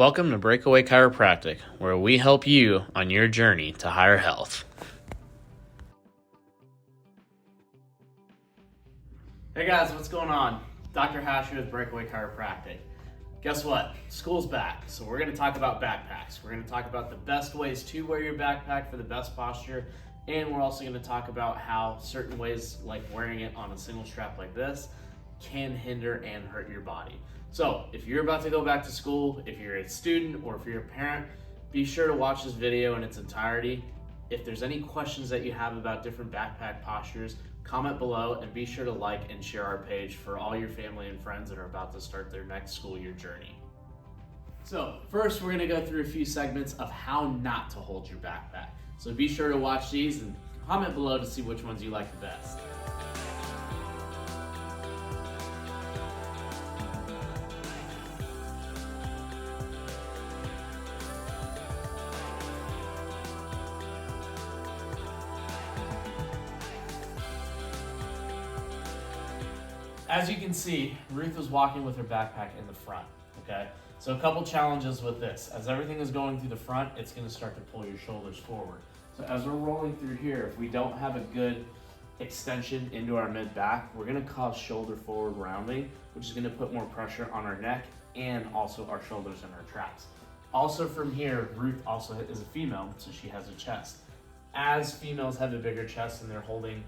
Welcome to Breakaway Chiropractic, where we help you on your journey to higher health. Hey guys, what's going on? Dr. Hasher with Breakaway Chiropractic. Guess what? School's back, so we're going to talk about backpacks. We're going to talk about the best ways to wear your backpack for the best posture, and we're also going to talk about how certain ways, like wearing it on a single strap like this, can hinder and hurt your body. So if you're about to go back to school, if you're a student or if you're a parent, be sure to watch this video in its entirety. If there's any questions that you have about different backpack postures, comment below and be sure to like and share our page for all your family and friends that are about to start their next school year journey. So first, we're going to go through a few segments of how not to hold your backpack. So be sure to watch these and comment below to see which ones you like the best. As you can see, Ruth was walking with her backpack in the front, okay? So a couple challenges with this. As everything is going through the front, it's gonna start to pull your shoulders forward. So as we're rolling through here, if we don't have a good extension into our mid-back, we're gonna cause shoulder forward rounding, which is gonna put more pressure on our neck and also our shoulders and our traps. Also from here, Ruth also is a female, so she has a chest. As females have a bigger chest and they're holding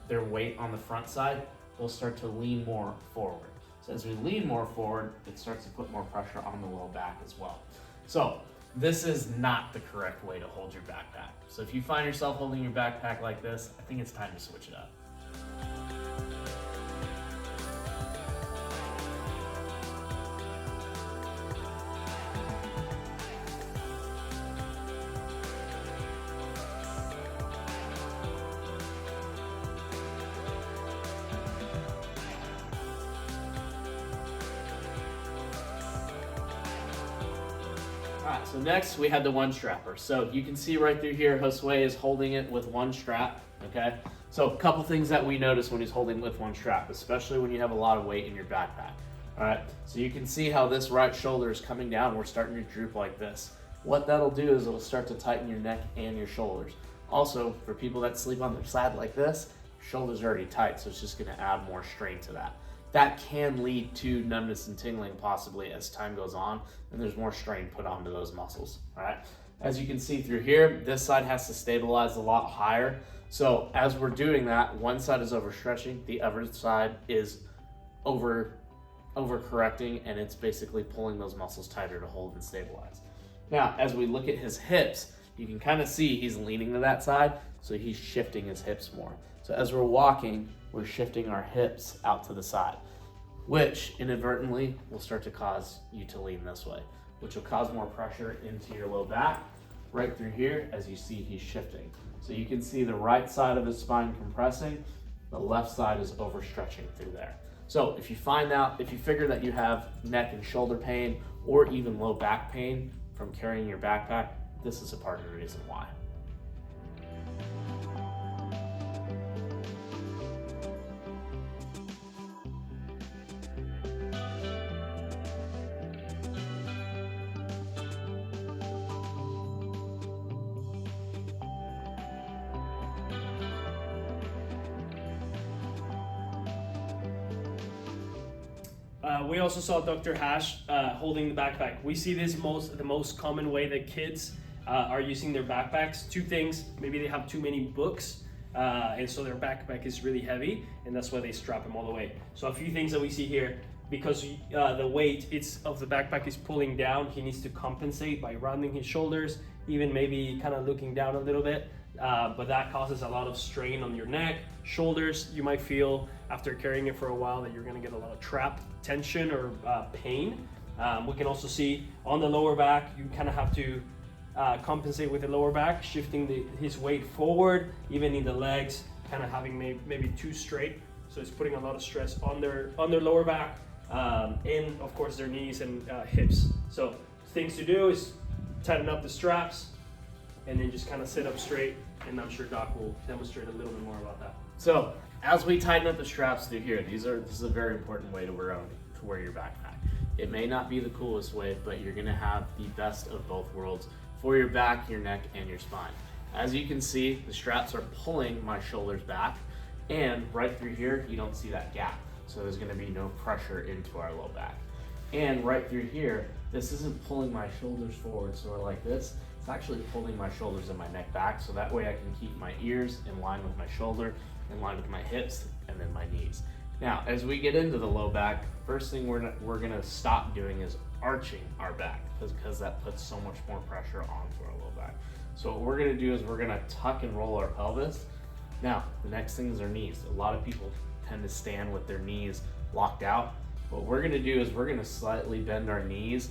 their weight on the front side, we'll start to lean more forward. So as we lean more forward, it starts to put more pressure on the low back as well. So this is not the correct way to hold your backpack. So if you find yourself holding your backpack like this, I think it's time to switch it up. Alright, so next we had the one strapper. So you can see right through here, Josue is holding it with one strap, okay? So a couple things that we notice when he's holding with one strap, especially when you have a lot of weight in your backpack. Alright, so you can see how this right shoulder is coming down. We're starting to droop like this. What that'll do is it'll start to tighten your neck and your shoulders. Also, for people that sleep on their side like this, shoulders are already tight, so it's just gonna add more strain to that. That can lead to numbness and tingling possibly as time goes on and there's more strain put onto those muscles, all right? As you can see through here, this side has to stabilize a lot higher. So as we're doing that, one side is overstretching, the other side is overcorrecting, and it's basically pulling those muscles tighter to hold and stabilize. Now, as we look at his hips, you can kind of see he's leaning to that side, so he's shifting his hips more. So as we're walking, we're shifting our hips out to the side, which inadvertently will start to cause you to lean this way, which will cause more pressure into your low back, right through here, as you see he's shifting. So you can see the right side of his spine compressing, the left side is overstretching through there. So if you figure that you have neck and shoulder pain or even low back pain from carrying your backpack, this is a part of the reason why. We also saw Dr. Hash holding the backpack. We see this the most common way that kids are using their backpacks. Two things: maybe they have too many books, and so their backpack is really heavy, and that's why they strap them all the way. So a few things that we see here, because the weight of the backpack is pulling down, he needs to compensate by rounding his shoulders, even maybe kind of looking down a little bit. But that causes a lot of strain on your neck, shoulders. You might feel after carrying it for a while that you're going to get a lot of trap tension or pain. We can also see on the lower back, you kind of have to compensate with the lower back, shifting his weight forward, even in the legs, kind of having maybe too straight. So it's putting a lot of stress on their lower back, and of course their knees and hips. So things to do is tighten up the straps, and then just kind of sit up straight, and I'm sure Doc will demonstrate a little bit more about that. So as we tighten up the straps through here, this is a very important way to wear your backpack. It may not be the coolest way, but you're gonna have the best of both worlds for your back, your neck, and your spine. As you can see, the straps are pulling my shoulders back, and right through here, you don't see that gap. So there's gonna be no pressure into our low back. And right through here, this isn't pulling my shoulders forward, sort of like this. It's actually pulling my shoulders and my neck back, so that way I can keep my ears in line with my shoulder, in line with my hips, and then my knees. Now, as we get into the low back, first thing we're gonna stop doing is arching our back, because that puts so much more pressure onto our low back. So what we're gonna do is we're gonna tuck and roll our pelvis. Now, the next thing is our knees. A lot of people tend to stand with their knees locked out. What we're gonna do is we're gonna slightly bend our knees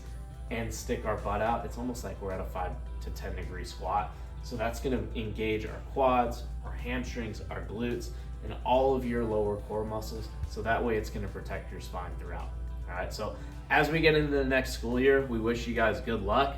and stick our butt out. It's almost like we're at a 5 to 10 degree squat. So that's gonna engage our quads, our hamstrings, our glutes, and all of your lower core muscles. So that way it's gonna protect your spine throughout. All right, so as we get into the next school year, we wish you guys good luck.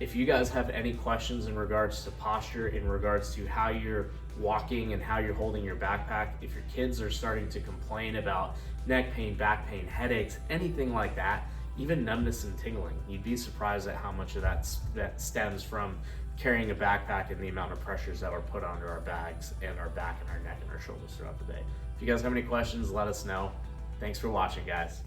If you guys have any questions in regards to posture, in regards to how you're walking and how you're holding your backpack, if your kids are starting to complain about neck pain, back pain, headaches, anything like that, even numbness and tingling, you'd be surprised at how much of that stems from carrying a backpack and the amount of pressures that are put onto our bags and our back and our neck and our shoulders throughout the day. If you guys have any questions, let us know. Thanks for watching, guys.